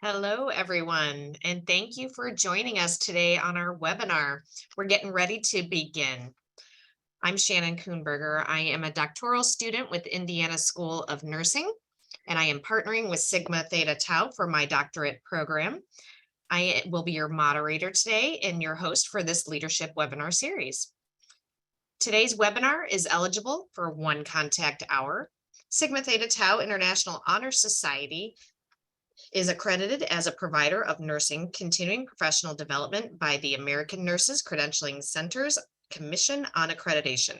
Hello, everyone, and thank you for joining us today on our webinar. We're getting ready to begin. I'm Shannon Kuhnberger. I am a doctoral student with Indiana School of Nursing, and I am partnering with Sigma Theta Tau for my doctorate program. I will be your moderator today and your host for this leadership webinar series. Today's webinar is eligible for one contact hour. Sigma Theta Tau International Honor Society is accredited as a provider of nursing continuing professional development by the American Nurses Credentialing Centers Commission on Accreditation.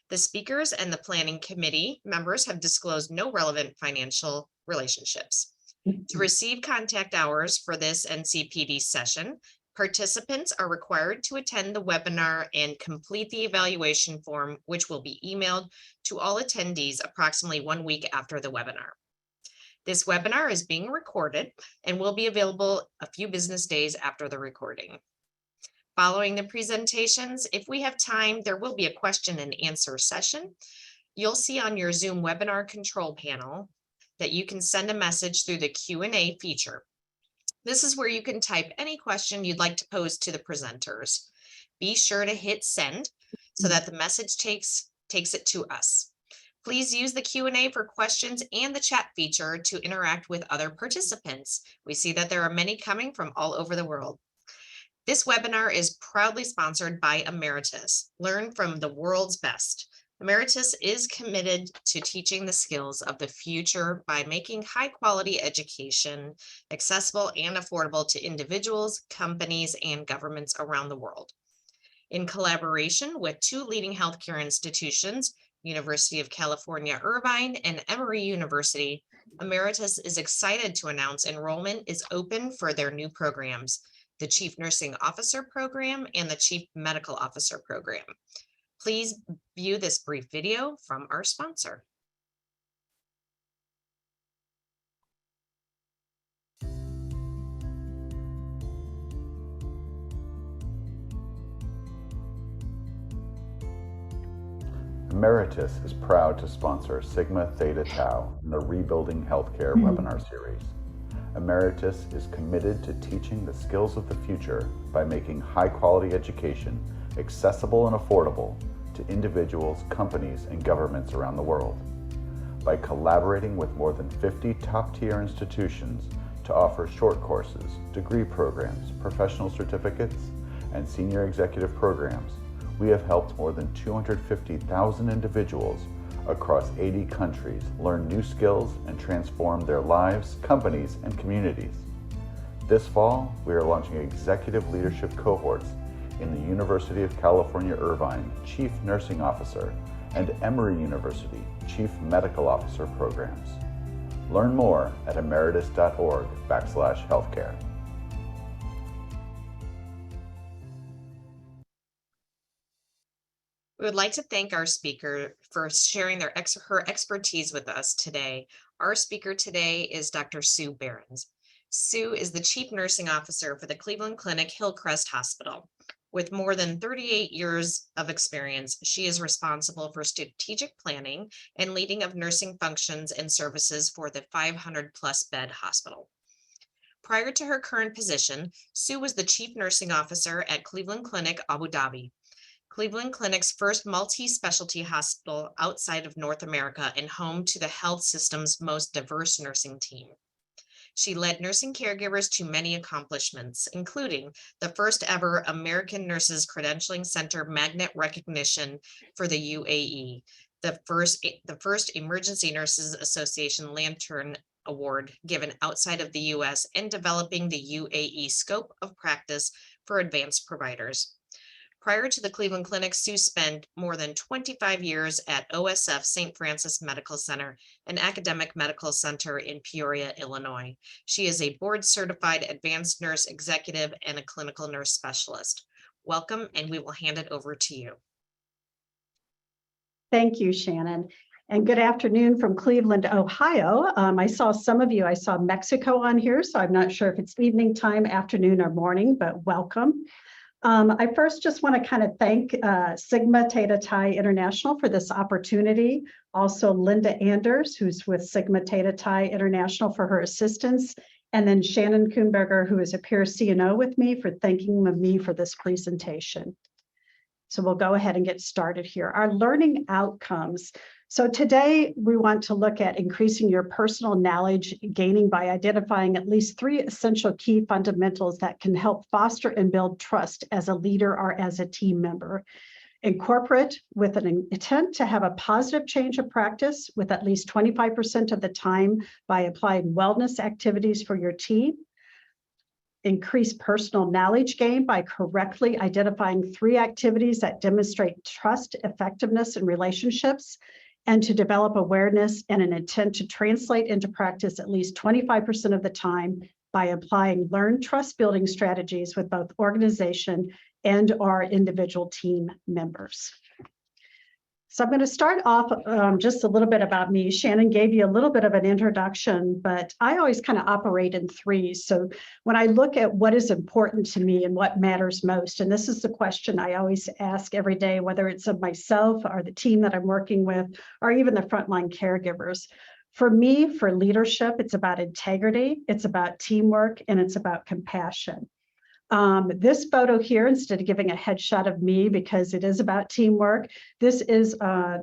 The speakers and the planning committee members have disclosed no relevant financial relationships. To receive contact hours for this NCPD session, participants are required to attend the webinar and complete the evaluation form, which will be emailed to all attendees approximately 1 week after the webinar. This webinar is being recorded and will be available a few business days after the recording. Following the presentations, if we have time, there will be a question and answer session. You'll see on your Zoom webinar control panel that you can send a message through the Q&A feature. This is where you can type any question you'd like to pose to the presenters. Be sure to hit send so that the message takes it to us. Please use the Q&A for questions and the chat feature to interact with other participants. We see that there are many coming from all over the world. This webinar is proudly sponsored by Emeritus. Learn from the world's best. Emeritus is committed to teaching the skills of the future by making high-quality education accessible and affordable to individuals, companies, and governments around the world. In collaboration with two leading healthcare institutions, University of California, Irvine and Emory University, Emeritus is excited to announce enrollment is open for their new programs, the Chief Nursing Officer Program and the Chief Medical Officer Program. Please view this brief video from our sponsor. Emeritus is proud to sponsor Sigma Theta Tau in the Rebuilding Healthcare webinar series. Emeritus is committed to teaching the skills of the future by making high-quality education accessible and affordable to individuals, companies, and governments around the world. By collaborating with more than 50 top-tier institutions to offer short courses, degree programs, professional certificates, and senior executive programs, we have helped more than 250,000 individuals across 80 countries learn new skills and transform their lives, companies, and communities. This fall, we are launching executive leadership cohorts in the University of California, Irvine Chief Nursing Officer and Emory University Chief Medical Officer programs. Learn more at emeritus.org/healthcare. We would like to thank our speaker for sharing her expertise with us today. Our speaker today is Dr. Sue Behrens. Sue is the Chief Nursing Officer for the Cleveland Clinic Hillcrest Hospital. With more than 38 years of experience, she is responsible for strategic planning and leading of nursing functions and services for the 500-plus bed hospital. Prior to her current position, Sue was the Chief Nursing Officer at Cleveland Clinic Abu Dhabi, Cleveland Clinic's first multi-specialty hospital outside of North America and home to the health system's most diverse nursing team. She led nursing caregivers to many accomplishments, including the first ever American Nurses Credentialing Center magnet recognition for the UAE, the first Emergency Nurses Association Lantern Award given outside of the US, and developing the UAE scope of practice for advanced providers. Prior to the Cleveland Clinic, Sue spent more than 25 years at OSF St. Francis Medical Center, an academic medical center in Peoria, Illinois. She is a board-certified advanced nurse executive and a clinical nurse specialist. Welcome, and we will hand it over to you. Thank you, Shannon. And good afternoon from Cleveland, Ohio. I saw some of you, I saw Mexico on here, so I'm not sure if it's evening time, afternoon, or morning, but welcome. I first just want to kind of thank Sigma Theta Tau International for this opportunity. Also, Linda Anders, who's with Sigma Theta Tau International, for her assistance and then Shannon Kuhnberger, who is a peer CNO with me, for thanking me for this presentation. So we'll go ahead and get started here. Our learning outcomes. So today we want to look at increasing your personal knowledge gaining by identifying at least 3 essential key fundamentals that can help foster and build trust as a leader or as a team member. Incorporate with an intent to have a positive change of practice with at least 25% of the time by applying wellness activities for your team. Increase personal knowledge gain by correctly identifying 3 activities that demonstrate trust, effectiveness, and relationships, and to develop awareness and an intent to translate into practice at least 25% of the time by applying learned trust building strategies with both organization and our individual team members. So I'm going to start off just a little bit about me. Shannon gave you a little bit of an introduction, but I always kind of operate in 3s. So when I look at what is important to me and what matters most, and this is the question I always ask every day, whether it's of myself or the team that I'm working with, or even the frontline caregivers. For me, for leadership, it's about integrity, it's about teamwork, and it's about compassion. This photo here, instead of giving a headshot of me because it is about teamwork, this is a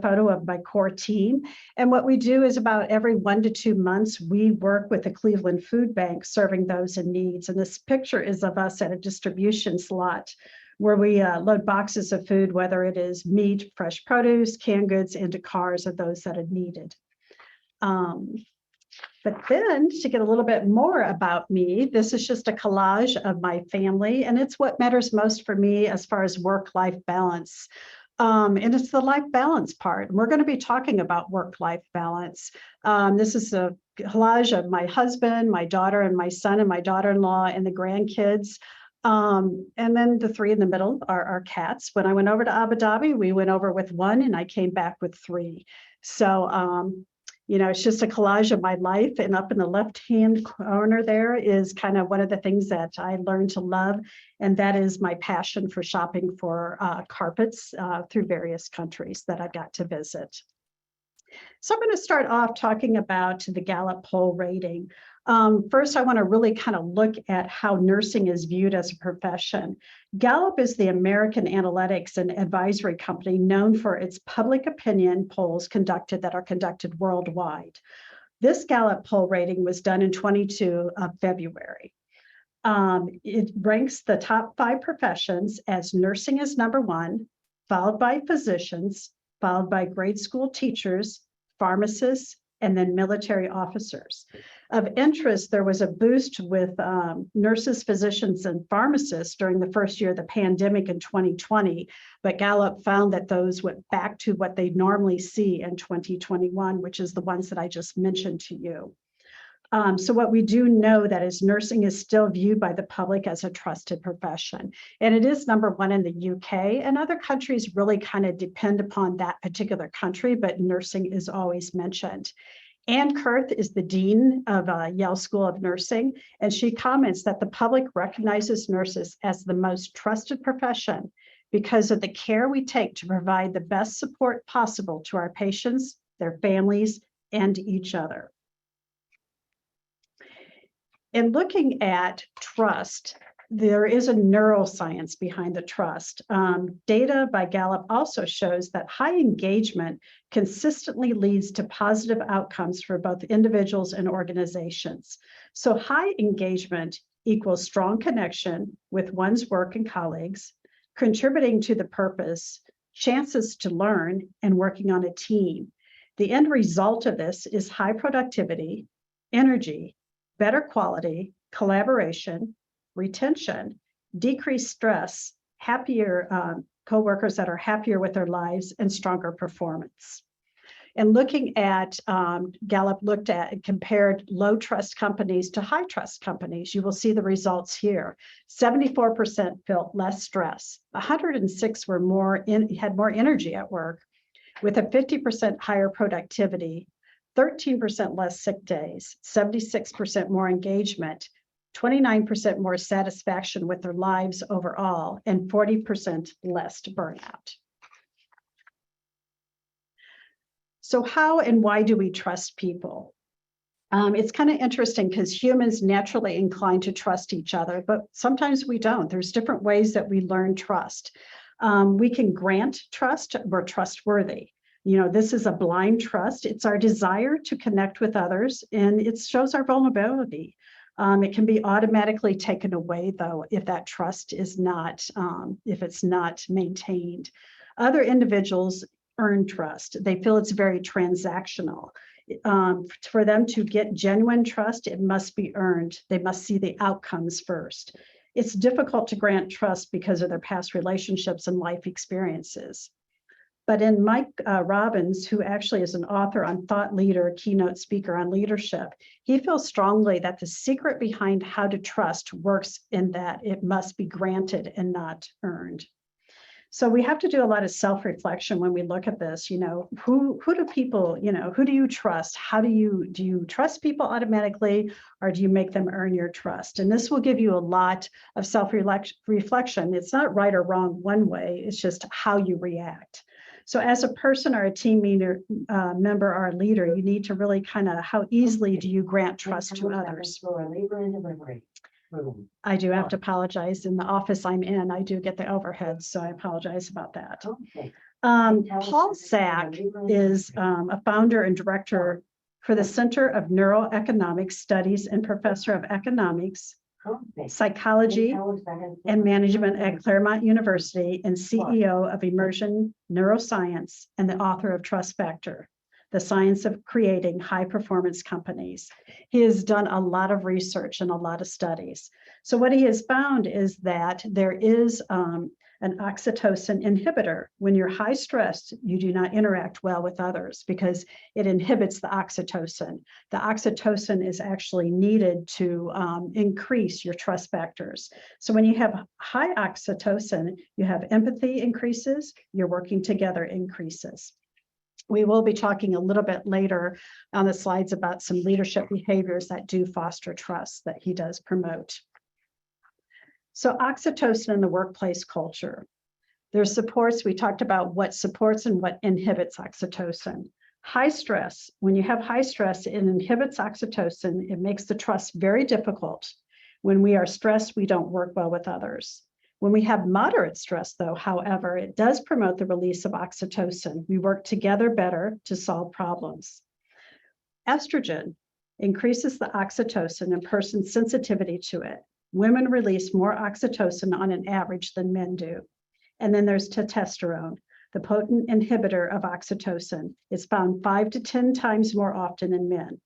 photo of my core team. And what we do is about every 1 to 2 months, we work with the Cleveland Food Bank serving those in needs. And this picture is of us at a distribution slot where we load boxes of food, whether it is meat, fresh produce, canned goods, into cars of those that are needed. But then to get a little bit more about me, this is just a collage of my family, and it's what matters most for me as far as work-life balance. And it's the life balance part. We're going to be talking about work-life balance. This is a collage of my husband, my daughter, and my son, and my daughter-in-law, and the grandkids. And then the 3 in the middle are our cats. When I went over to Abu Dhabi, we went over with 1, and I came back with 3. So, you know, it's just a collage of my life. And up in the left-hand corner there is kind of one of the things that I learned to love. And that is my passion for shopping for carpets through various countries that I've got to visit. So I'm going to start off talking about the Gallup poll rating. First, I want to really kind of look at how nursing is viewed as a profession. Gallup is the American analytics and advisory company known for its public opinion polls that are conducted worldwide. This Gallup poll rating was done in 22 of February. It ranks the top 5 professions as nursing is number 1, followed by physicians, followed by grade school teachers, pharmacists, and then military officers. Of interest, there was a boost with nurses, physicians, and pharmacists during the first year of the pandemic in 2020, but Gallup found that those went back to what they normally see in 2021, which is the ones that I just mentioned to you. So what we do know that is nursing is still viewed by the public as a trusted profession. And it is number 1 in the UK, and other countries really kind of depend upon that particular country, but nursing is always mentioned. Ann Kurth is the dean of Yale School of Nursing, and she comments that the public recognizes nurses as the most trusted profession because of the care we take to provide the best support possible to our patients, their families, and each other. In looking at trust, there is a neuroscience behind the trust. Data by Gallup also shows that high engagement consistently leads to positive outcomes for both individuals and organizations. So high engagement equals strong connection with one's work and colleagues, contributing to the purpose, chances to learn, and working on a team. The end result of this is high productivity, energy, better quality, collaboration, retention, decreased stress, happier coworkers that are happier with their lives, and stronger performance. And looking at, Gallup looked at and compared low trust companies to high trust companies. You will see the results here. 74% felt less stress. 106 had more energy at work, with a 50% higher productivity, 13% less sick days, 76% more engagement, 29% more satisfaction with their lives overall, and 40% less burnout. So how and why do we trust people? It's kind of interesting because humans naturally incline to trust each other, but sometimes we don't. There's different ways that we learn trust. We can grant trust. We're trustworthy. This is a blind trust. It's our desire to connect with others, and it shows our vulnerability. It can be automatically taken away, though, if that trust is not, if it's not maintained. Other individuals earn trust. They feel it's very transactional. For them to get genuine trust, it must be earned. They must see the outcomes first. It's difficult to grant trust because of their past relationships and life experiences. But in Mike Robbins, who actually is an author on Thought Leader, keynote speaker on leadership, he feels strongly that the secret behind how to trust works in that it must be granted and not earned. So we have to do a lot of self-reflection when we look at this. Who do people, who do you trust? How do you trust people automatically, or do you make them earn your trust? And this will give you a lot of self-reflection. It's not right or wrong one way, it's just how you react. So as a person or a team member or a leader, you need to really how easily do you grant trust to others? I do have to apologize. In the office I'm in, I do get the overhead, so I apologize about that. Okay. Paul Zak is a founder and director for the Center of Neuroeconomic Studies and professor of economics, psychology, and management at Claremont University, and CEO of Immersion Neuroscience, and the author of Trust Factor, the science of creating high-performance companies. He has done a lot of research and a lot of studies. So what he has found is that there is an oxytocin inhibitor. When you're high stressed, you do not interact well with others because it inhibits the oxytocin. The oxytocin is actually needed to increase your trust factors. So when you have high oxytocin, you have empathy increases, your working together increases. We will be talking a little bit later on the slides about some leadership behaviors that do foster trust that he does promote. So oxytocin in the workplace culture. There's supports. We talked about what supports and what inhibits oxytocin. High stress. When you have high stress, it inhibits oxytocin. It makes the trust very difficult. When we are stressed, we don't work well with others. When we have moderate stress, though, however, it does promote the release of oxytocin. We work together better to solve problems. Estrogen increases the oxytocin and person's sensitivity to it. Women release more oxytocin on an average than men do. And then there's testosterone, the potent inhibitor of oxytocin. It's found 5 to 10 times more often in men.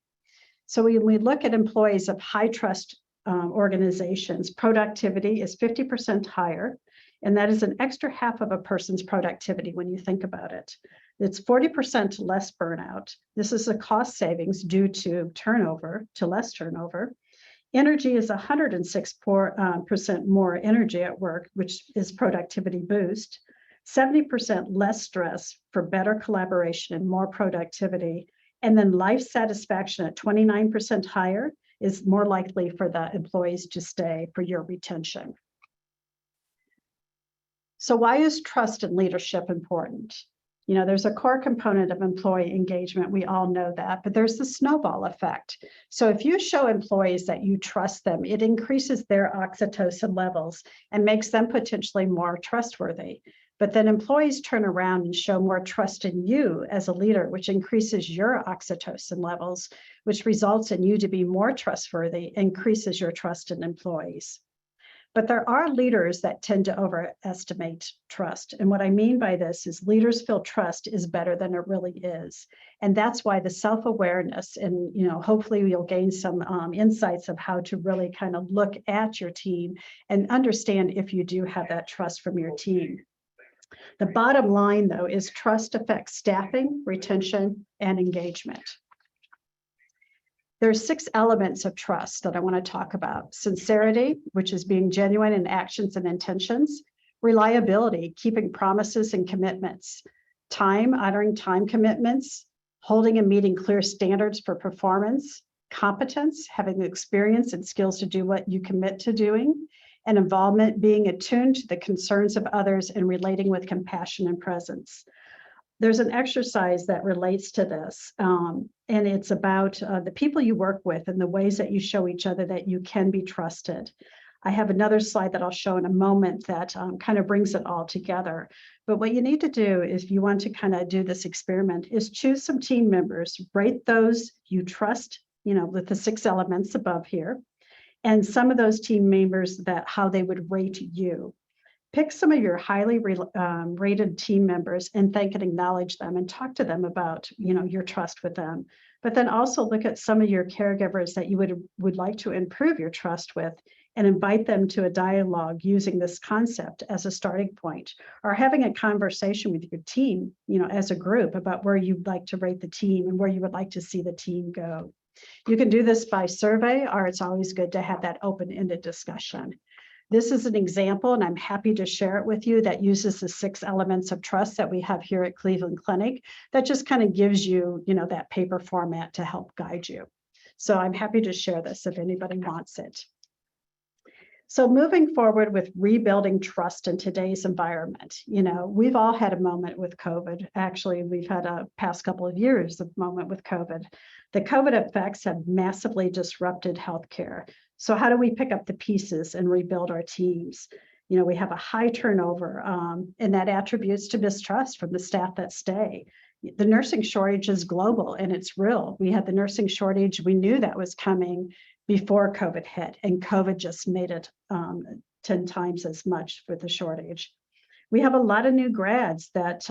So when we look at employees of high trust organizations, productivity is 50% higher, and that is an extra half of a person's productivity when you think about it. It's 40% less burnout. This is a cost savings due to less turnover. Energy is 106% more energy at work, which is productivity boost. 70% less stress for better collaboration and more productivity. And then life satisfaction at 29% higher is more likely for the employees to stay for your retention. So why is trust and leadership important? There's a core component of employee engagement. We all know that, but there's the snowball effect. So if you show employees that you trust them, it increases their oxytocin levels and makes them potentially more trustworthy. But then employees turn around and show more trust in you as a leader, which increases your oxytocin levels, which results in you to be more trustworthy, increases your trust in employees. But there are leaders that tend to overestimate trust. And what I mean by this is leaders feel trust is better than it really is. And that's why the self-awareness and, hopefully you'll gain some insights of how to really kind of look at your team and understand if you do have that trust from your team. The bottom line, though, is trust affects staffing, retention, and engagement. There's 6 elements of trust that I want to talk about. Sincerity, which is being genuine in actions and intentions. Reliability, keeping promises and commitments. Time, honoring time commitments. Holding and meeting clear standards for performance. Competence, having the experience and skills to do what you commit to doing. And involvement, being attuned to the concerns of others and relating with compassion and presence. there's an exercise that relates to this, and it's about the people you work with and the ways that you show each other that you can be trusted. I have another slide that I'll show in a moment that kind of brings it all together. But what you need to do if you want to kind of do this experiment is choose some team members, rate those you trust, with the 6 elements above here, and some of those team members that how they would rate you. Pick some of your highly rated team members and thank and acknowledge them and talk to them about, your trust with them. But then also look at some of your caregivers that you would like to improve your trust with and invite them to a dialogue using this concept as a starting point, or having a conversation with your team, as a group about where you'd like to rate the team and where you would like to see the team go. You can do this by survey, or it's always good to have that open-ended discussion. This is an example, and I'm happy to share it with you, that uses the 6 elements of trust that we have here at Cleveland Clinic. That just kind of gives you, that paper format to help guide you. So I'm happy to share this if anybody wants it. So moving forward with rebuilding trust in today's environment, we've all had a moment with COVID. Actually, we've had a past couple of years of moment with COVID. The COVID effects have massively disrupted healthcare. So how do we pick up the pieces and rebuild our teams? We have a high turnover, and that attributes to mistrust from the staff that stay. The nursing shortage is global and it's real. We had the nursing shortage. We knew that was coming before COVID hit, and COVID just made it 10 times as much with the shortage. We have a lot of new grads that,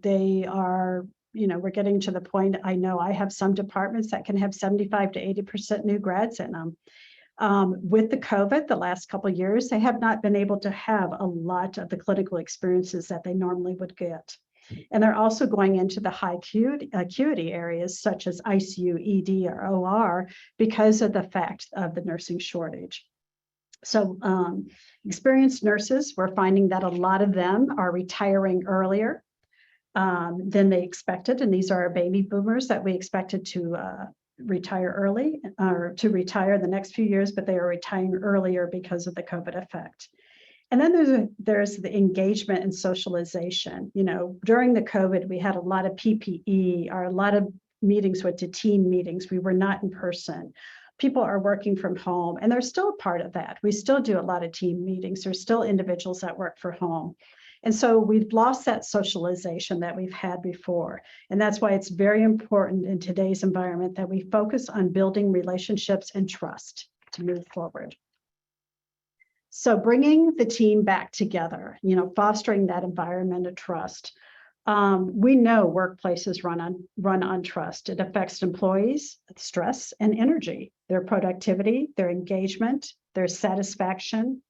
they are, we're getting to the point, I know I have some departments that can have 75 to 80% new grads in them. With the COVID, the last couple of years, they have not been able to have a lot of the clinical experiences that they normally would get. And they're also going into the high acuity areas such as ICU, ED, or OR because of the fact of the nursing shortage. So experienced nurses, we're finding that a lot of them are retiring earlier than they expected. And these are our baby boomers that we expected to retire early or to retire the next few years, but they are retiring earlier because of the COVID effect. And then there's the engagement and socialization. During the COVID, we had a lot of PPE or a lot of meetings went to team meetings. We were not in person. People are working from home, and they're still a part of that. We still do a lot of team meetings. There's still individuals that work from home. And so we've lost that socialization that we've had before. And that's why it's very important in today's environment that we focus on building relationships and trust to move forward. So bringing the team back together, fostering that environment of trust. We know workplaces run on trust. It affects employees' stress and energy, their productivity, their engagement, their satisfaction,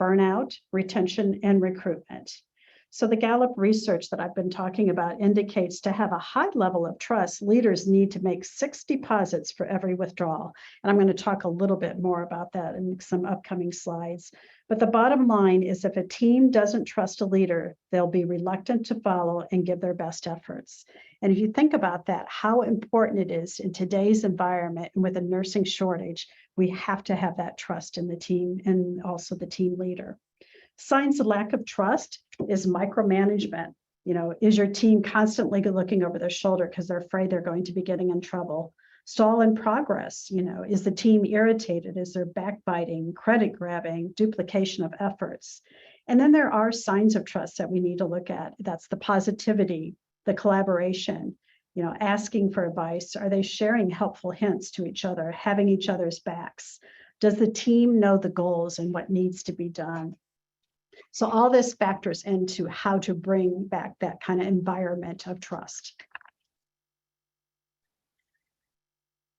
burnout, retention, and recruitment. So the Gallup research that I've been talking about indicates to have a high level of trust, leaders need to make 6 deposits for every withdrawal. And I'm going to talk a little bit more about that in some upcoming slides. But the bottom line is if a team doesn't trust a leader, they'll be reluctant to follow and give their best efforts. And if you think about that, how important it is in today's environment and with a nursing shortage, we have to have that trust in the team and also the team leader. Signs of lack of trust is micromanagement. Is your team constantly looking over their shoulder because they're afraid they're going to be getting in trouble? Stall in progress, is the team irritated? Is there backbiting, credit grabbing, duplication of efforts? And then there are signs of trust that we need to look at. That's the positivity, the collaboration, asking for advice. Are they sharing helpful hints to each other, having each other's backs? Does the team know the goals and what needs to be done? So all this factors into how to bring back that kind of environment of trust.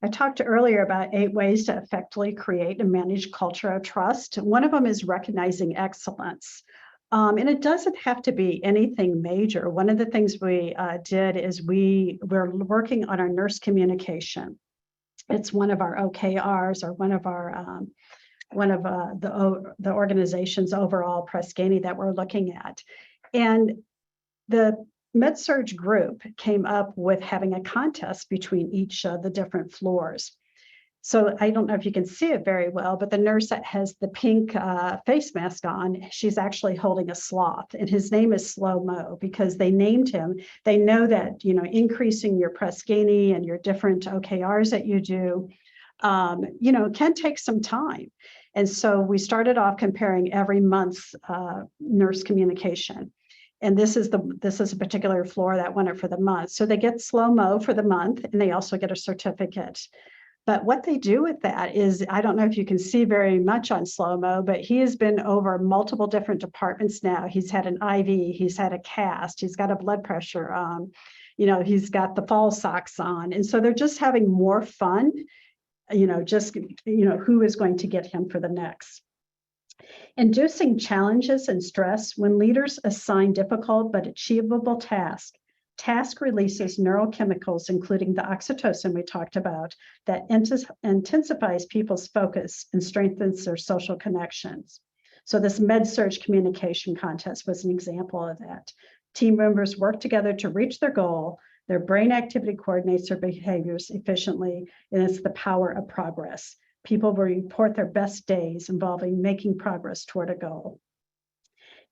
I talked earlier about 8 ways to effectively create and manage culture of trust. One of them is recognizing excellence. And it doesn't have to be anything major. One of the things we did is we're working on our nurse communication. It's one of our OKRs or one of the organization's overall Press Ganey that we're looking at. And the MedSurg group came up with having a contest between each of the different floors. So I don't know if you can see it very well, but the nurse that has the pink face mask on, she's actually holding a sloth, and his name is Slow Mo because they named him. They know that, increasing your Press Ganey and your different OKRs that you do, can take some time. And so we started off comparing every month's nurse communication. And this is a particular floor that won it for the month. So they get Slow Mo for the month, and they also get a certificate. But what they do with that is, I don't know if you can see very much on Slow Mo, but he has been over multiple different departments now. He's had an IV, he's had a cast, he's got a blood pressure, he's got the fall socks on. And so they're just having more fun, who is going to get him for the next. Inducing challenges and stress. When leaders assign difficult but achievable tasks, task releases neurochemicals, including the oxytocin we talked about, that intensifies people's focus and strengthens their social connections. So this Med-Surg communication contest was an example of that. Team members work together to reach their goal. Their brain activity coordinates their behaviors efficiently, and it's the power of progress. People will report their best days involving making progress toward a goal.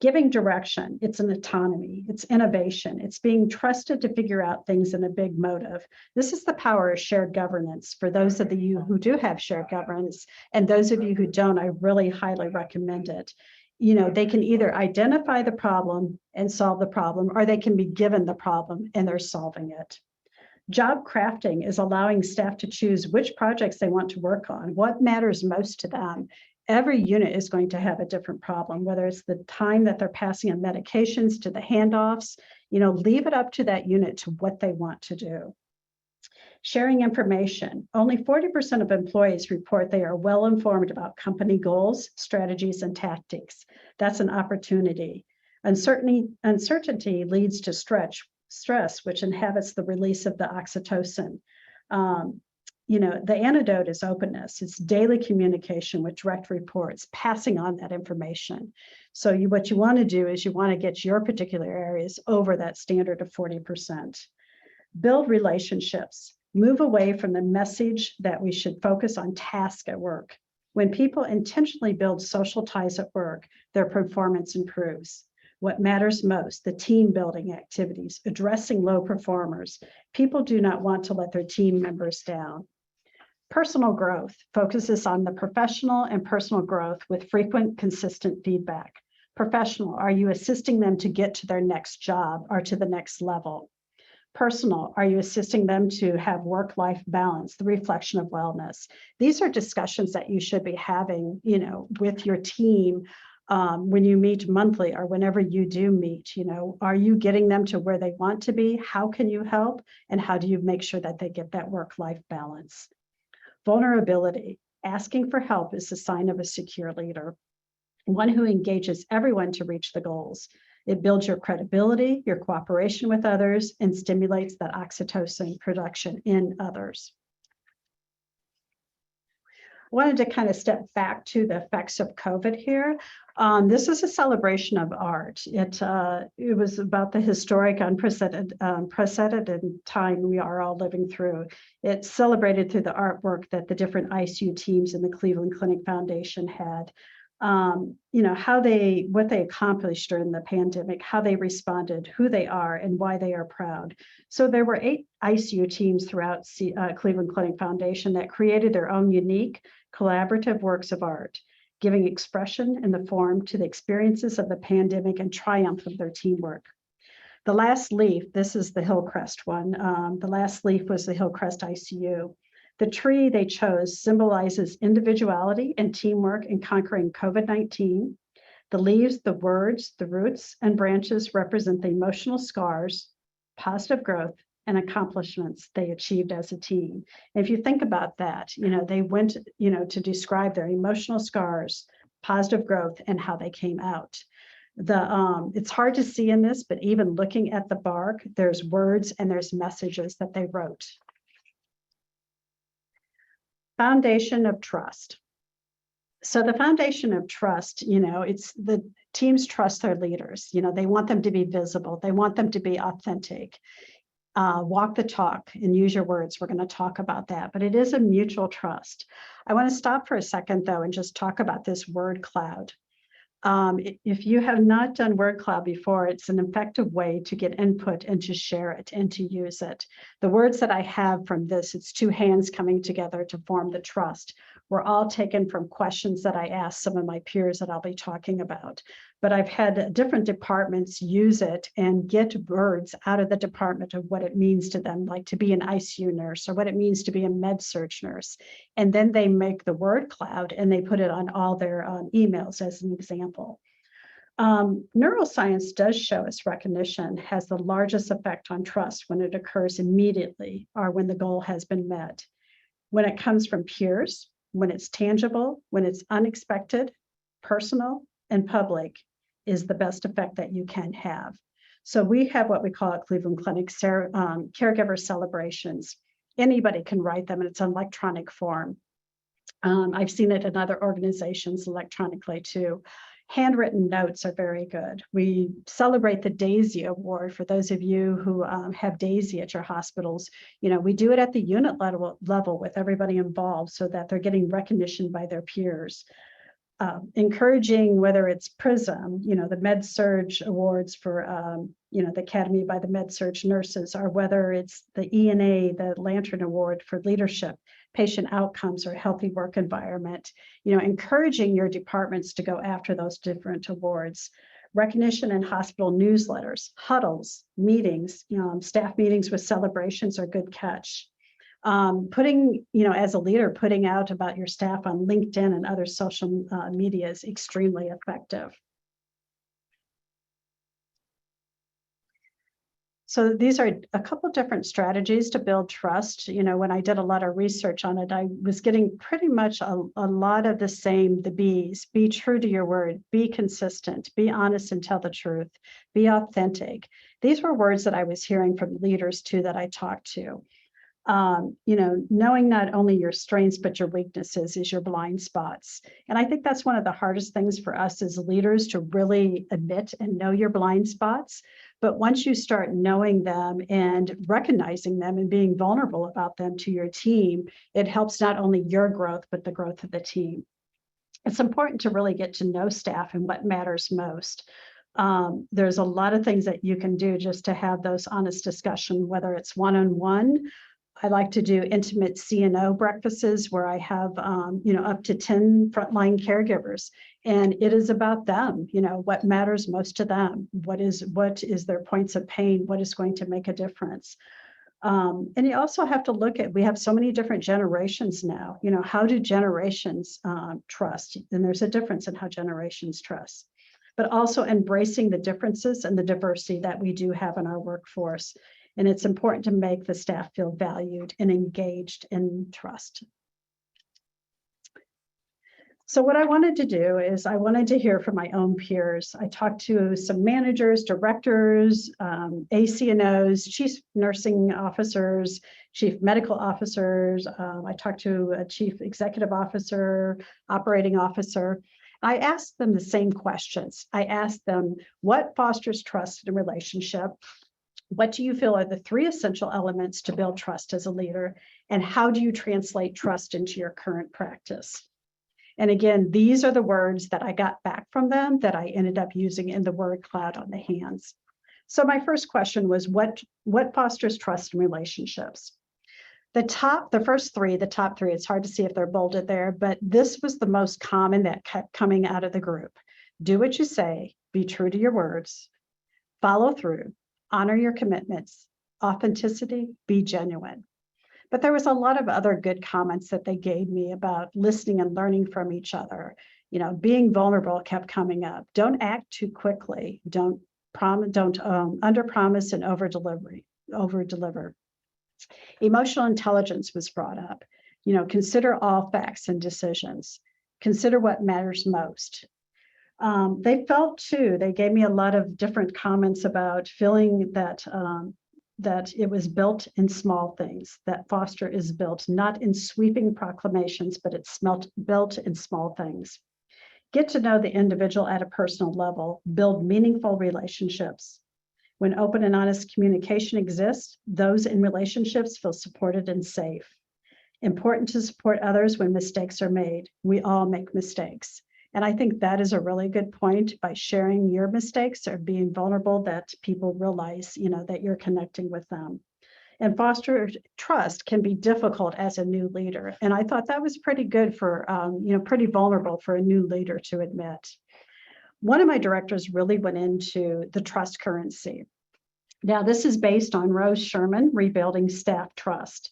Giving direction, it's an autonomy, it's innovation, it's being trusted to figure out things in a big motive. This is the power of shared governance. For those of you who do have shared governance, and those of you who don't, I really highly recommend it. They can either identify the problem and solve the problem, or they can be given the problem and they're solving it. Job crafting is allowing staff to choose which projects they want to work on, what matters most to them. Every unit is going to have a different problem, whether it's the time that they're passing on medications to the handoffs, leave it up to that unit to what they want to do. Sharing information. Only 40% of employees report they are well informed about company goals, strategies, and tactics. That's an opportunity. Uncertainty leads to stress, which inhibits the release of the oxytocin. The antidote is openness. It's daily communication with direct reports, passing on that information. So what you want to do is you want to get your particular areas over that standard of 40%. Build relationships. Move away from the message that we should focus on task at work. When people intentionally build social ties at work, their performance improves. What matters most, the team building activities, addressing low performers. People do not want to let their team members down. Personal growth focuses on the professional and personal growth with frequent, consistent feedback. Professional, are you assisting them to get to their next job or to the next level? Personal, are you assisting them to have work-life balance, the reflection of wellness? These are discussions that you should be having, with your team when you meet monthly or whenever you do meet. Are you getting them to where they want to be? How can you help? And how do you make sure that they get that work-life balance? Vulnerability. Asking for help is a sign of a secure leader, one who engages everyone to reach the goals. It builds your credibility, your cooperation with others, and stimulates that oxytocin production in others. I wanted to kind of step back to the effects of COVID here. This is a celebration of art. It was about the historic, unprecedented time we are all living through. It's celebrated through the artwork that the different ICU teams in the Cleveland Clinic Foundation had. What they accomplished during the pandemic, how they responded, who they are, and why they are proud. So there were 8 ICU teams throughout Cleveland Clinic Foundation that created their own unique collaborative works of art, giving expression in the form to the experiences of the pandemic and triumph of their teamwork. The last leaf, this is the Hillcrest one. The last leaf was the Hillcrest ICU. The tree they chose symbolizes individuality and teamwork in conquering COVID-19. The leaves, the words, the roots, and branches represent the emotional scars, positive growth, and accomplishments they achieved as a team. And if you think about that, they went, to describe their emotional scars, positive growth, and how they came out. It's hard to see in this, but even looking at the bark, there's words and there's messages that they wrote. Foundation of trust. So the foundation of trust, it's the teams trust their leaders. They want them to be visible. They want them to be authentic. walk the talk and use your words. We're going to talk about that, but it is a mutual trust. I want to stop for a second though and just talk about this word cloud. If you have not done word cloud before, it's an effective way to get input and to share it and to use it. The words that I have from this, it's two hands coming together to form the trust, were all taken from questions that I asked some of my peers that I'll be talking about. But I've had different departments use it and get words out of the department of what it means to them, like to be an ICU nurse or what it means to be a med-surg nurse. And then they make the word cloud and they put it on all their emails as an example. Neuroscience does show us recognition has the largest effect on trust when it occurs immediately or when the goal has been met. When it comes from peers, when it's tangible, when it's unexpected, personal, and public is the best effect that you can have. So we have what we call at Cleveland Clinic caregiver celebrations. Anybody can write them and it's an electronic form. I've seen it in other organizations electronically too. Handwritten notes are very good. We celebrate the DAISY Award for those of you who have DAISY at your hospitals. You know, we do it at the unit level with everybody involved so that they're getting recognition by their peers. Encouraging, whether it's PRISM, you know, the Med-Surg Awards for, you know, the Academy by the Med-Surg Nurses, or whether it's the ENA, the Lantern Award for Leadership, Patient Outcomes, or Healthy Work Environment, you know, encouraging your departments to go after those different awards. Recognition in hospital newsletters, huddles, meetings, staff meetings with celebrations are good catch. Putting, you know, as a leader, putting out about your staff on LinkedIn and other social media is extremely effective. So these are a couple different strategies to build trust. You know, when I did a lot of research on it, I was getting pretty much a lot of the same, the B's. Be true to your word, be consistent, be honest and tell the truth, be authentic. These were words that I was hearing from leaders too that I talked to. You know, knowing not only your strengths, but your weaknesses is your blind spots. And I think that's one of the hardest things for us as leaders to really admit and know your blind spots. But once you start knowing them and recognizing them and being vulnerable about them to your team, it helps not only your growth, but the growth of the team. It's important to really get to know staff and what matters most. There's a lot of things that you can do just to have those honest discussions, whether it's one-on-one. I like to do intimate C&O breakfasts where I have, you know, up to 10 frontline caregivers, and it is about them. You know, what matters most to them, what is their points of pain, what is going to make a difference. And you also have to look at, we have so many different generations now. You know, how do generations trust? And there's a difference in how generations trust, but also embracing the differences and the diversity that we do have in our workforce. And it's important to make the staff feel valued and engaged in trust. So what I wanted to do is I wanted to hear from my own peers. I talked to some managers, directors, ACNOs, chief nursing officers, chief medical officers. I talked to a chief executive officer, operating officer. I asked them the same questions. I asked them, what fosters trust in a relationship? What do you feel are the 3 essential elements to build trust as a leader? And how do you translate trust into your current practice? And again, these are the words that I got back from them that I ended up using in the word cloud on the hands. So my first question was, what fosters trust in relationships? The top 3, it's hard to see if they're bolded there, but this was the most common that kept coming out of the group. Do what you say, be true to your words, follow through, honor your commitments, authenticity, be genuine. But there was a lot of other good comments that they gave me about listening and learning from each other. You know, being vulnerable kept coming up. Don't act too quickly. Don't under-promise and over-deliver. Emotional intelligence was brought up. You know, consider all facts and decisions. Consider what matters most. They felt too, they gave me a lot of different comments about feeling that that it was built in small things, that Foster is built not in sweeping proclamations, but it's built in small things. Get to know the individual at a personal level, build meaningful relationships, When open and honest communication exists, those in relationships feel supported and safe. Important to support others when mistakes are made. We all make mistakes. And I think that is a really good point. By sharing your mistakes or being vulnerable, that people realize, that you're connecting with them. And foster trust can be difficult as a new leader. And I thought that was pretty good for, pretty vulnerable for a new leader to admit. One of my directors really went into the trust currency. Now, this is based on Rose Sherman, Rebuilding Staff Trust.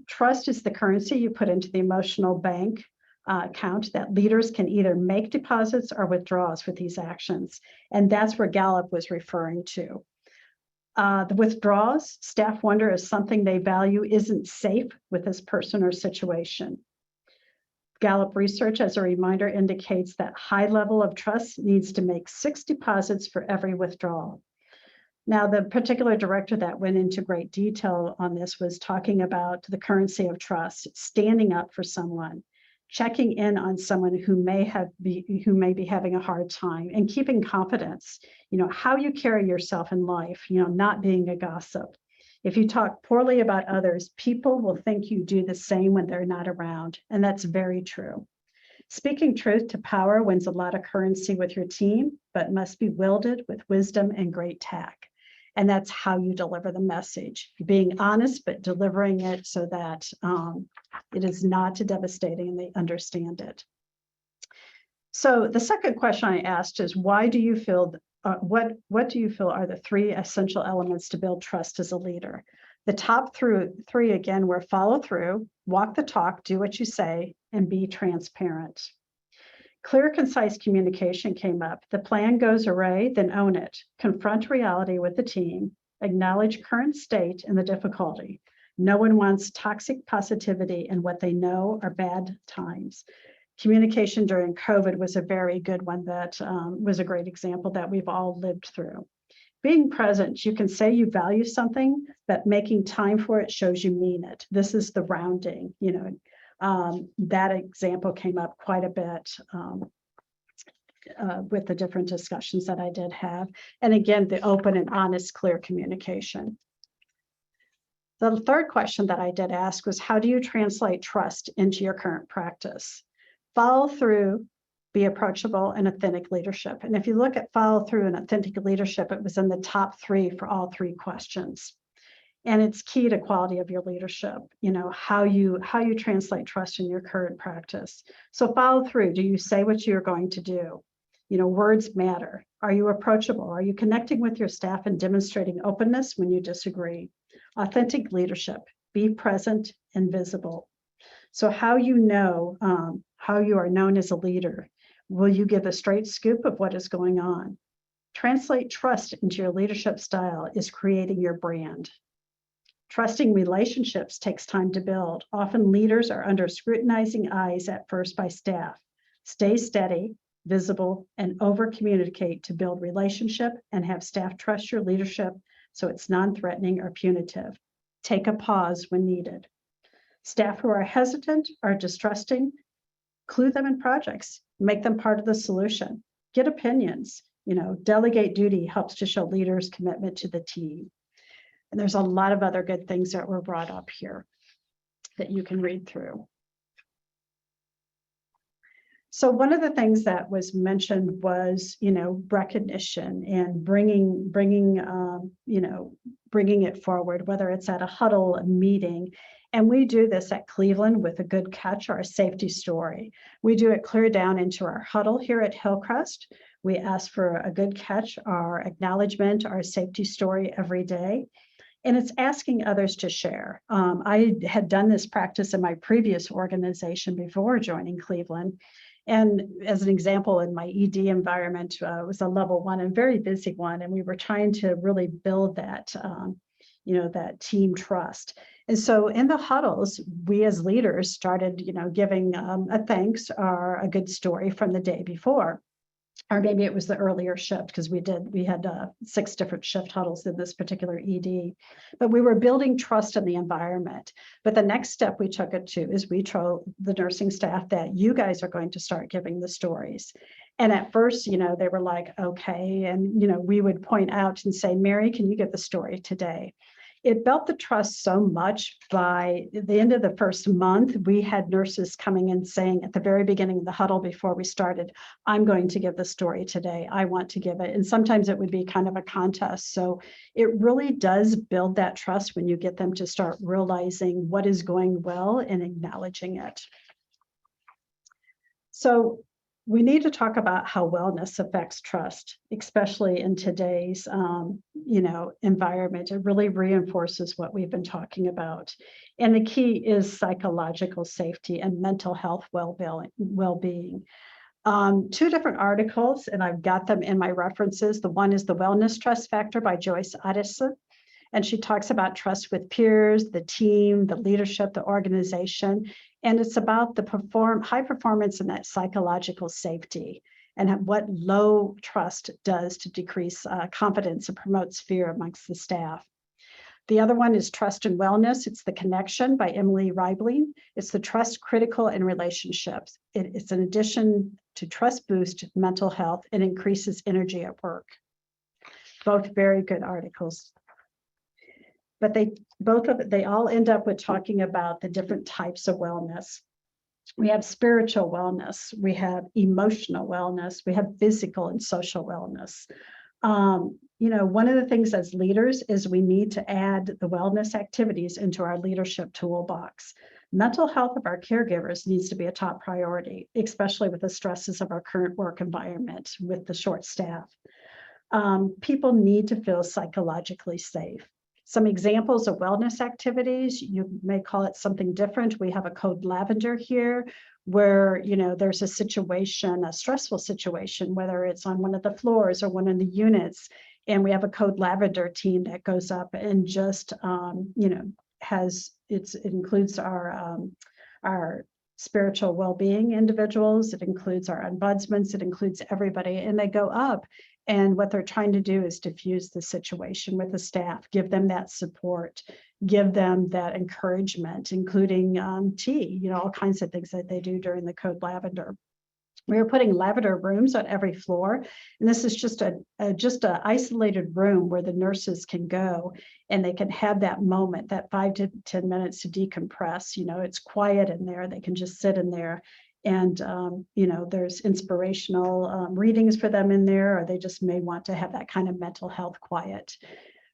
Trust is the currency you put into the emotional bank account that leaders can either make deposits or withdrawals with these actions. And that's where Gallup was referring to. The withdrawals, staff wonder if something they value isn't safe with this person or situation. Gallup research, as a reminder, indicates that high level of trust needs to make 6 deposits for every withdrawal. Now, the particular director that went into great detail on this was talking about the currency of trust, standing up for someone, checking in on someone who may be having a hard time, and keeping confidence, how you carry yourself in life, not being a gossip. If you talk poorly about others, people will think you do the same when they're not around, and that's very true. Speaking truth to power wins a lot of currency with your team, but must be wielded with wisdom and great tact. And that's how you deliver the message, being honest, but delivering it so that it is not devastating and they understand it. So the second question I asked is, why do you feel, what do you feel are the 3 essential elements to build trust as a leader? The top 3 again were follow through, walk the talk, do what you say, and be transparent. Clear, concise communication came up. The plan goes awry, then own it. Confront reality with the team. Acknowledge current state and the difficulty. No one wants toxic positivity in what they know are bad times. Communication during COVID was a very good one that was a great example that we've all lived through. Being present, you can say you value something, but making time for it shows you mean it. This is the rounding, that example came up quite a bit with the different discussions that I did have. And again, the open and honest, clear communication. The third question that I did ask was, how do you translate trust into your current practice? Follow through, be approachable, and authentic leadership. And if you look at follow through and authentic leadership, it was in the top 3 for all 3 questions. And it's key to quality of your leadership, how you translate trust in your current practice. So follow through. Do you say what you're going to do? Words matter. Are you approachable? Are you connecting with your staff and demonstrating openness when you disagree? Authentic leadership. Be present and visible. So how how you are known as a leader. Will you give a straight scoop of what is going on? Translate trust into your leadership style is creating your brand. Trusting relationships takes time to build. Often leaders are under scrutinizing eyes at first by staff. Stay steady, visible, and over-communicate to build relationship and have staff trust your leadership so it's non-threatening or punitive. Take a pause when needed. Staff who are hesitant or distrusting, clue them in projects, make them part of the solution. Get opinions, delegate duty helps to show leaders' commitment to the team. And there's a lot of other good things that were brought up here that you can read through. So one of the things that was mentioned was, recognition and bringing it forward, whether it's at a huddle, a meeting. And we do this at Cleveland with a good catch, our safety story. We do it clear down into our huddle here at Hillcrest. We ask for a good catch, our acknowledgement, our safety story every day. And it's asking others to share. I had done this practice in my previous organization before joining Cleveland. And as an example, in my ED environment, it was a level 1 and very busy one. And we were trying to really build that, that team trust. And so in the huddles, we as leaders started, giving a thanks or a good story from the day before. Or maybe it was the earlier shift because we had 6 different shift huddles in this particular ED, but we were building trust in the environment. But the next step we took it to is we told the nursing staff that you guys are going to start giving the stories. And at first, they were like, okay. And, we would point out and say, Mary, can you give the story today? It built the trust so much. By the end of the first month, we had nurses coming in saying at the very beginning of the huddle before we started, I'm going to give the story today. I want to give it. And sometimes it would be kind of a contest. So it really does build that trust when you get them to start realizing what is going well and acknowledging it. So we need to talk about how wellness affects trust, especially in today's, environment. It really reinforces what we've been talking about. And the key is psychological safety and mental health well-being. Two different articles, and I've got them in my references. The one is The Wellness Trust Factor by Joyce Addison. And she talks about trust with peers, the team, the leadership, the organization. And it's about the high performance and that psychological safety and what low trust does to decrease confidence and promotes fear amongst the staff. The other one is Trust and Wellness. It's The Connection by Emily Reibling. It's the trust critical in relationships. It's an addition to trust boost mental health and increases energy at work. Both very good articles. But they all end up with talking about the different types of wellness. We have spiritual wellness, we have emotional wellness, we have physical and social wellness. One of the things as leaders is we need to add the wellness activities into our leadership toolbox. Mental health of our caregivers needs to be a top priority, especially with the stresses of our current work environment with the short staff. People need to feel psychologically safe. Some examples of wellness activities, you may call it something different. We have a code lavender here where, there's a situation, a stressful situation, whether it's on one of the floors or one of the units. And we have a code lavender team that goes up and just, it includes our spiritual well-being individuals. It includes our ombudsmans. It includes everybody. And they go up. And what they're trying to do is diffuse the situation with the staff, give them that support, give them that encouragement, including tea, all kinds of things that they do during the Code Lavender. We are putting lavender rooms on every floor. And this is just a isolated room where the nurses can go and they can have that moment, that 5 to 10 minutes to decompress. It's quiet in there. They can just sit in there. And, there's inspirational readings for them in there, or they just may want to have that kind of mental health quiet.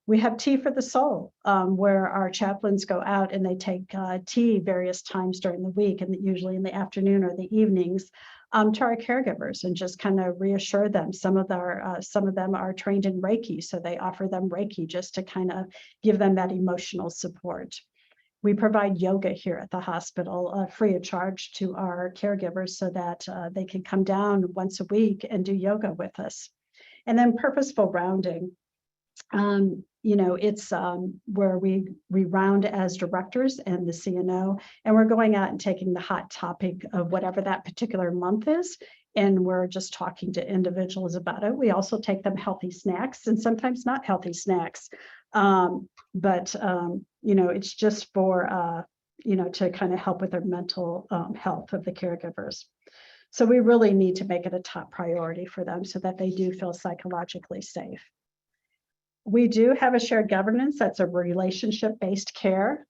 We have Tea for the Soul, where our chaplains go out and they take tea various times during the week, and usually in the afternoon or the evenings, to our caregivers and just kind of reassure them. Some of them are trained in Reiki, so they offer them Reiki just to kind of give them that emotional support. We provide yoga here at the hospital free of charge to our caregivers so that they can come down once a week and do yoga with us. And then purposeful rounding. It's where we round as directors and the CNO, and we're going out and taking the hot topic of whatever that particular month is, and we're just talking to individuals about it. We also take them healthy snacks and sometimes not healthy snacks. But it's just for, to kind of help with their mental health of the caregivers. So we really need to make it a top priority for them so that they do feel psychologically safe. We do have a shared governance that's a relationship-based care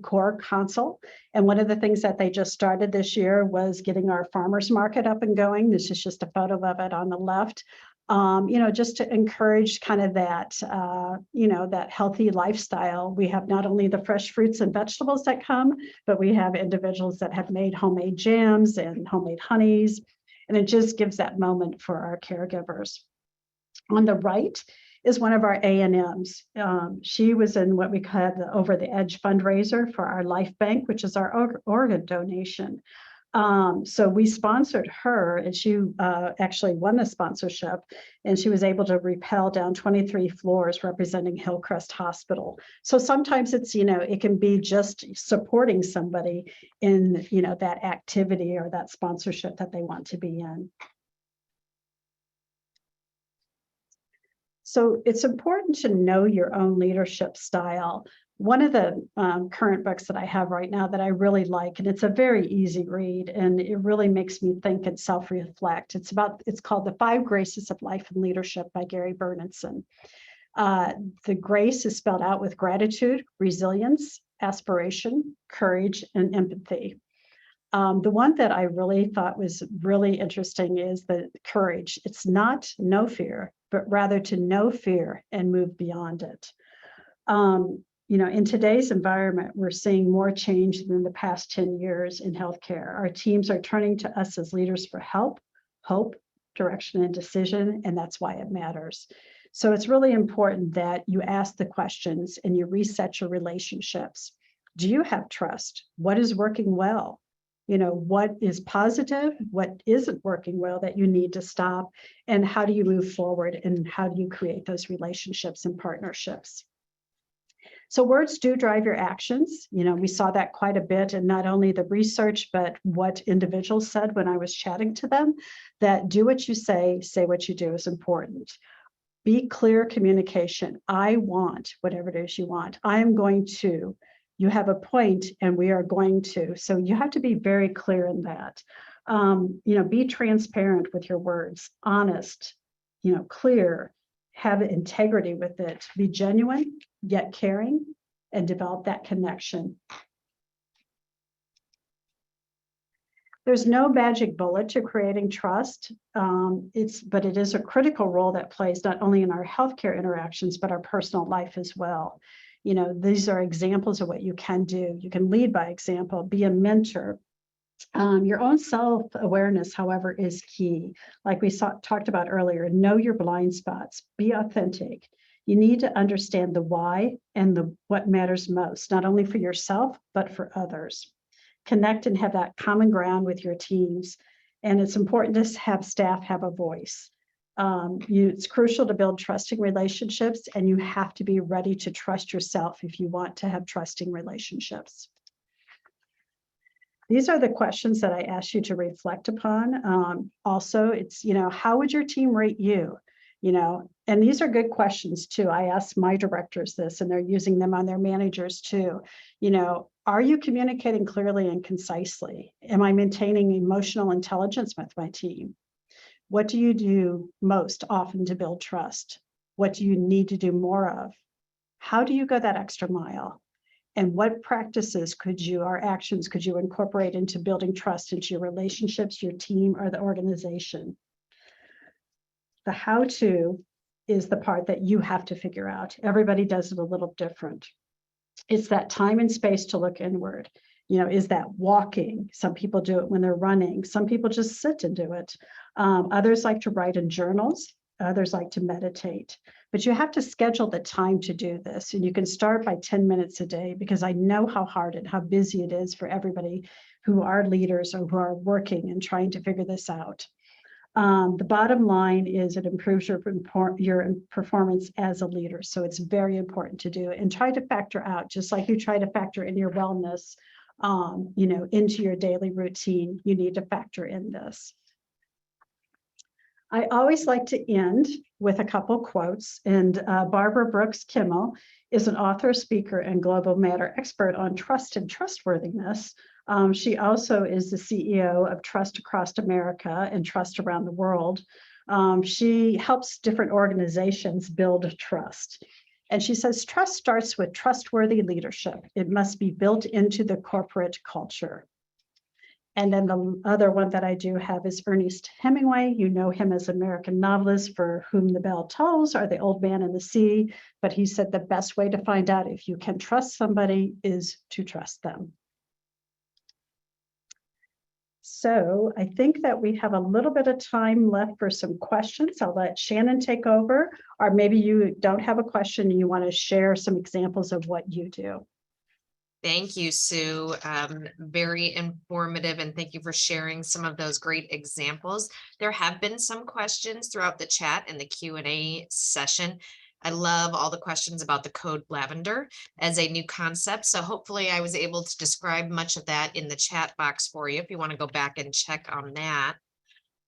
core consult. And one of the things that they just started this year was getting our farmers market up and going. This is just a photo of it on the left. Just to encourage kind of that, that healthy lifestyle. We have not only the fresh fruits and vegetables that come, but we have individuals that have made homemade jams and homemade honeys. And it just gives that moment for our caregivers. On the right is one of our A&Ms. She was in what we call the Over the Edge fundraiser for our Life Bank, which is our organ donation. So we sponsored her, and she actually won the sponsorship, and she was able to rappel down 23 floors representing Hillcrest Hospital. So sometimes it's, it can be just supporting somebody in, that activity or that sponsorship that they want to be in. So it's important to know your own leadership style. One of the current books that I have right now that I really like, and it's a very easy read, and it really makes me think and self-reflect. It's called The Five Graces of Life and Leadership by Gary Bernardson. The grace is spelled out with gratitude, resilience, aspiration, courage, and empathy. The one that I really thought was really interesting is the courage. It's not no fear, but rather to know fear and move beyond it. In today's environment, we're seeing more change than the past 10 years in healthcare. Our teams are turning to us as leaders for help, hope, direction, and decision, and that's why it matters. So it's really important that you ask the questions and you reset your relationships. Do you have trust? What is working well? What is positive? What isn't working well that you need to stop? And how do you move forward? And how do you create those relationships and partnerships? So words do drive your actions. We saw that quite a bit, and not only the research, but what individuals said when I was chatting to them, that do what you say what you do is important. Be clear communication. I want whatever it is you want. I am going to. You have a point, and we are going to. So you have to be very clear in that. Be transparent with your words, honest, clear, have integrity with it, be genuine, yet caring, and develop that connection. There's no magic bullet to creating trust, but it is a critical role that plays not only in our healthcare interactions, but our personal life as well. These are examples of what you can do. You can lead by example, be a mentor. Your own self-awareness, however, is key. Like we talked about earlier, know your blind spots, be authentic. You need to understand the why and what matters most, not only for yourself, but for others. Connect and have that common ground with your teams. And it's important to have staff have a voice. It's crucial to build trusting relationships, and you have to be ready to trust yourself if you want to have trusting relationships. These are the questions that I asked you to reflect upon. Also, it's, how would your team rate you? And these are good questions too. I asked my directors this, and they're using them on their managers too. Are you communicating clearly and concisely? Am I maintaining emotional intelligence with my team? What do you do most often to build trust? What do you need to do more of? How do you go that extra mile? And what practices or actions could you incorporate into building trust into your relationships, your team, or the organization? The how-to is the part that you have to figure out. Everybody does it a little different. It's that time and space to look inward. Is that walking? Some people do it when they're running. Some people just sit and do it. Others like to write in journals. Others like to meditate. But you have to schedule the time to do this. And you can start by 10 minutes a day, because I know how hard and how busy it is for everybody who are leaders or who are working and trying to figure this out. The bottom line is it improves your performance as a leader. So it's very important to do, and try to factor out, just like you try to factor in your wellness, into your daily routine, you need to factor in this. I always like to end with a couple quotes, and Barbara Brooks Kimmel is an author, speaker, and global matter expert on trust and trustworthiness. She also is the CEO of Trust Across America and Trust Around the World. She helps different organizations build trust. And she says, trust starts with trustworthy leadership. It must be built into the corporate culture. And then the other one that I do have is Ernest Hemingway. You know him as American novelist For Whom the Bell Tolls, or The Old Man and the Sea. But he said the best way to find out if you can trust somebody is to trust them. So I think that we have a little bit of time left for some questions. I'll let Shannon take over, or maybe you don't have a question and you want to share some examples of what you do. Thank you, Sue. Very informative, and thank you for sharing some of those great examples. There have been some questions throughout the chat and the Q&A session. I love all the questions about the code lavender as a new concept. So hopefully I was able to describe much of that in the chat box for you if you want to go back and check on that.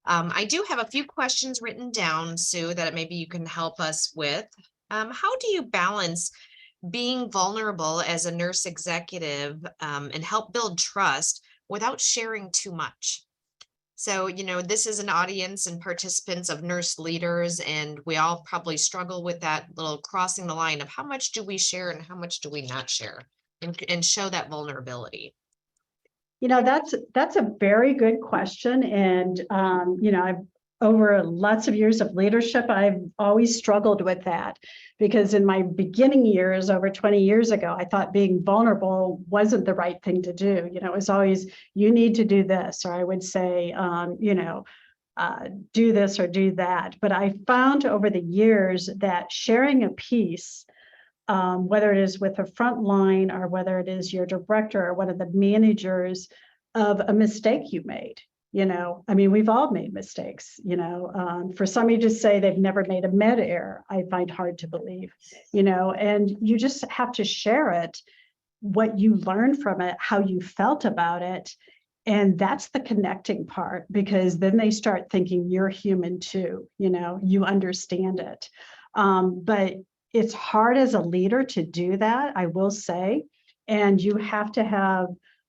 I do have a few questions written down, Sue, that maybe you can help us with. How do you balance being vulnerable as a nurse executive and help build trust without sharing too much. So, this is an audience and participants of nurse leaders, and we all probably struggle with that little crossing the line of how much do we share and how much do we not share, and show that vulnerability. That's a very good question. And, I've over lots of years of leadership, I've always struggled with that because in my beginning years, over 20 years ago, I thought being vulnerable wasn't the right thing to do. It was always, you need to do this, or I would say, do this or do that. But I found over the years that sharing a piece, whether it is with a front line or whether it is your director or one of the managers of a mistake you made. We've all made mistakes, for somebody to say they've never made a med error, I find hard to believe, and you just have to share it, what you learned from it, how you felt about it. And that's the connecting part, because then they start thinking you're human too, you understand it. But it's hard as a leader to do that, I will say, and you have to have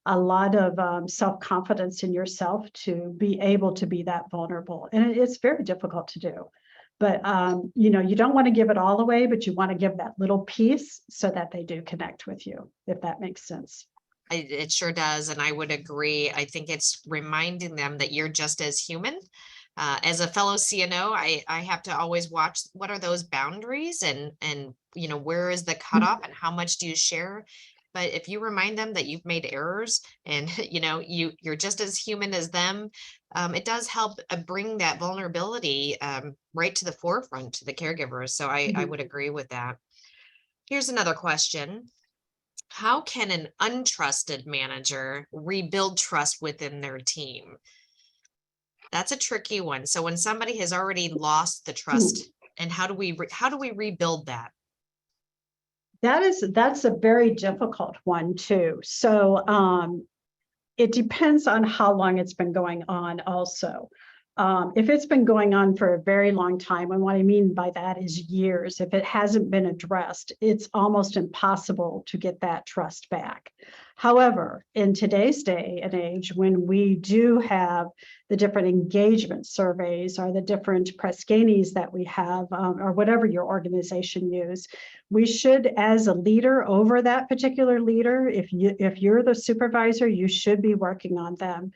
a lot of self-confidence in yourself to be able to be that vulnerable. And it's very difficult to do. But, you don't want to give it all away, but you want to give that little piece so that they do connect with you, if that makes sense. It sure does. And I would agree. I think it's reminding them that you're just as human. As a fellow CNO, I have to always watch what are those boundaries and where is the cutoff and how much do you share? But if you remind them that you've made errors and you're just as human as them, it does help bring that vulnerability right to the forefront to the caregivers. So I would agree with that. Here's another question. How can an untrusted manager rebuild trust within their team? That's a tricky one. So when somebody has already lost the trust, and how do we rebuild that? That's a very difficult one too. So it depends on how long it's been going on also. If it's been going on for a very long time, and what I mean by that is years, if it hasn't been addressed, it's almost impossible to get that trust back. However, in today's day and age, when we do have the different engagement surveys or the different Press-Ganeys that we have, or whatever your organization use, we should, as a leader over that particular leader, if you're the supervisor, you should be working on them.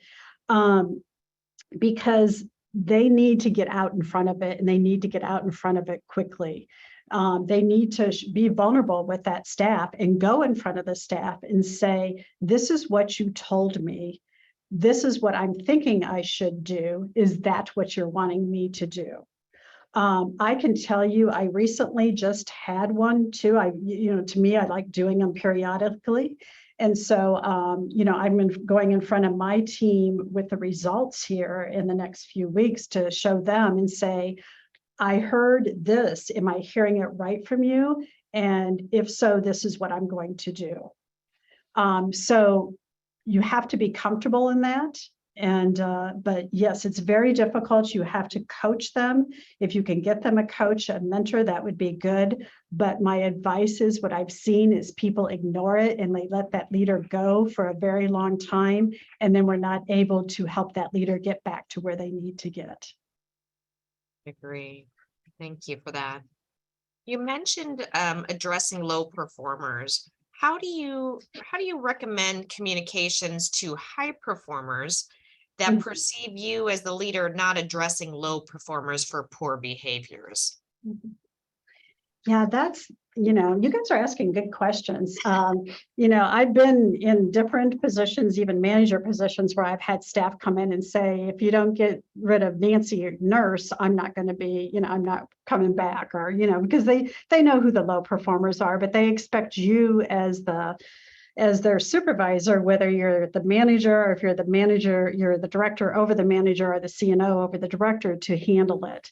Because they need to get out in front of it, and they need to get out in front of it quickly. They need to be vulnerable with that staff and go in front of the staff and say, this is what you told me. This is what I'm thinking I should do. Is that what you're wanting me to do? I can tell you, I recently just had one too. To me, I like doing them periodically. And so, I'm going in front of my team with the results here in the next few weeks to show them and say, I heard this. Am I hearing it right from you? And if so, this is what I'm going to do. So you have to be comfortable in that. And but yes, it's very difficult. You have to coach them. If you can get them a coach, a mentor, that would be good. But my advice is, what I've seen is people ignore it and they let that leader go for a very long time, and then we're not able to help that leader get back to where they need to get. Agree. Thank you for that. You mentioned addressing low performers. How do you recommend communications to high performers that perceive you as the leader not addressing low performers for poor behaviors? Yeah, that's, you guys are asking good questions. I've been in different positions, even manager positions, where I've had staff come in and say, if you don't get rid of Nancy, nurse, I'm not going to be, I'm not coming back, or, because they know who the low performers are, but they expect you as their supervisor, whether you're the manager, or if you're the manager, you're the director over the manager, or the CNO over the director, to handle it.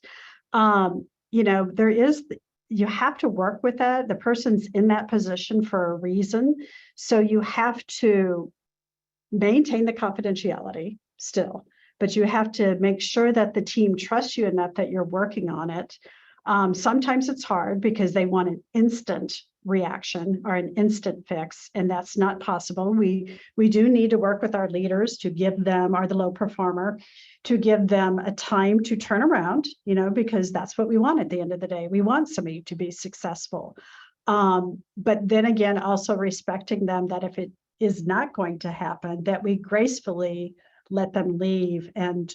You have to work with that. The person's in that position for a reason. So you have to maintain the confidentiality still, but you have to make sure that the team trusts you enough that you're working on it. Sometimes it's hard because they want an instant reaction or an instant fix, and that's not possible. We do need to work with our leaders to give them, or the low performer, to give them a time to turn around, because that's what we want at the end of the day. We want somebody to be successful. But then again, also respecting them that if it is not going to happen, that we gracefully let them leave. And,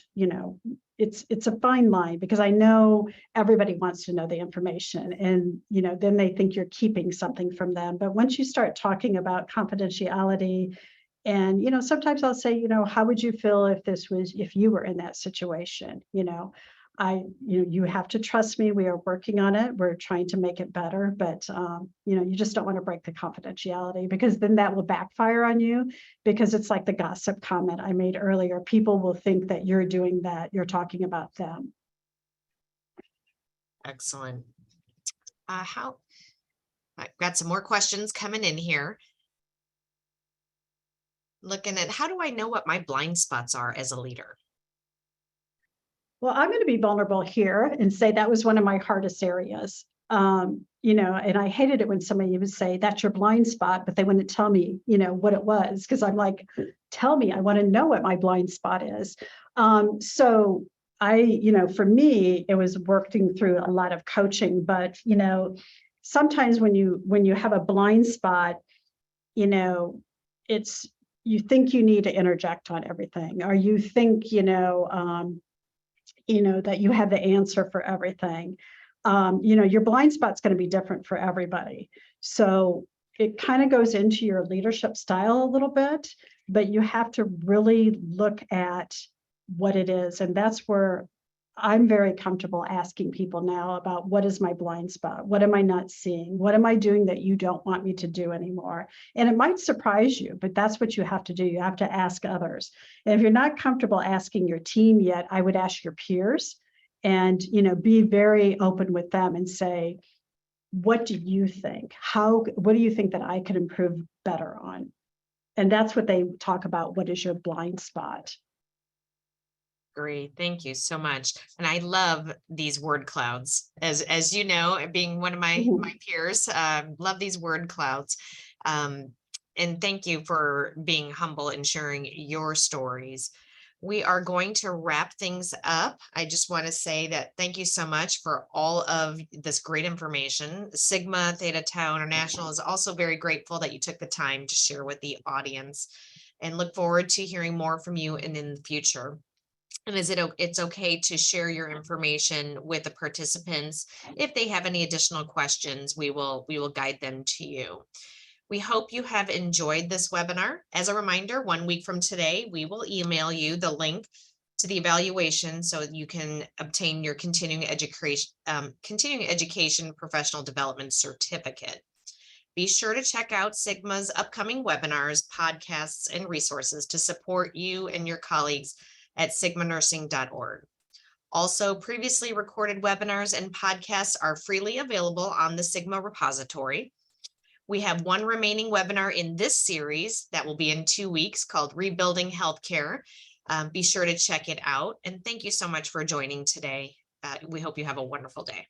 it's a fine line, because I know everybody wants to know the information, and, then they think you're keeping something from them. But once you start talking about confidentiality, and, sometimes I'll say, how would you feel if you were in that situation? You have to trust me. We are working on it. We're trying to make it better, but you just don't want to break the confidentiality, because then that will backfire on you, because it's like the gossip comment I made earlier. People will think that you're doing that. You're talking about them. Excellent. I've got some more questions coming in here. Looking at, how do I know what my blind spots are as a leader? Well, I'm going to be vulnerable here and say that was one of my hardest areas. And I hated it when somebody would say that's your blind spot, but they wouldn't tell me, what it was, because I'm like, tell me, I want to know what my blind spot is. So for me, it was working through a lot of coaching, but, sometimes when you have a blind spot, it's, you think you need to interject on everything, or you think, that you have the answer for everything. Your blind spot's going to be different for everybody. So it kind of goes into your leadership style a little bit, but you have to really look at what it is. And that's where I'm very comfortable asking people now about, what is my blind spot? What am I not seeing? What am I doing that you don't want me to do anymore? And it might surprise you, but that's what you have to do. You have to ask others. And if you're not comfortable asking your team yet, I would ask your peers, and, be very open with them and say, what do you think? What do you think that I could improve better on? And that's what they talk about. What is your blind spot? Great. Thank you so much. And I love these word clouds, as you know, being one of my peers, love these word clouds. And thank you for being humble and sharing your stories. We are going to wrap things up. I just want to say that thank you so much for all of this great information. Sigma Theta Tau International is also very grateful that you took the time to share with the audience, and look forward to hearing more from you and in the future. And it's okay to share your information with the participants. If they have any additional questions, we will guide them to you. We hope you have enjoyed this webinar. As a reminder, 1 week from today, we will email you the link to the evaluation so you can obtain your continuing education professional development certificate. Be sure to check out Sigma's upcoming webinars, podcasts, and resources to support you and your colleagues at sigmanursing.org. Also, previously recorded webinars and podcasts are freely available on the Sigma repository. We have one remaining webinar in this series that will be in 2 weeks, called Rebuilding Healthcare. Be sure to check it out. And thank you so much for joining today. We hope you have a wonderful day.